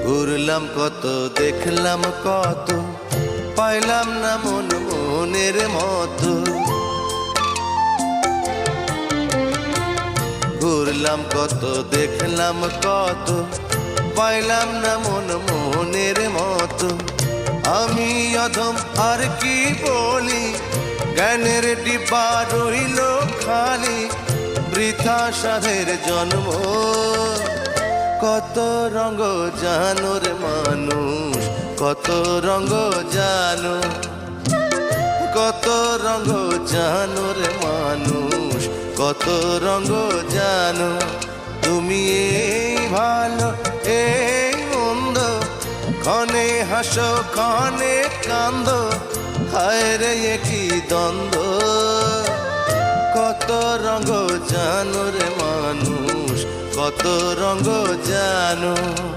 ঘুরলাম কত, দেখলাম কত, পাইলাম না মন মনের মতো। ঘুরলাম কত, দেখলাম কত, পাইলাম না মন মনের মতো। আমি অধম আর কি বলি, জ্ঞানের ডিব্বা রইল খালি, বৃথা সাধের জন্ম। কত রঙ জানো রে মানুষ, কত রঙ জানো, কত রঙ জানো রে মানুষ, কত রঙ জানো। তুমি এই ভালো এই মন্দ, ক্ষণে হাসো ক্ষণে কান্দো, হায় রে কি দ্বন্দ্ব। কত রঙ জানো রে মানুষ, কত রঙ জানো।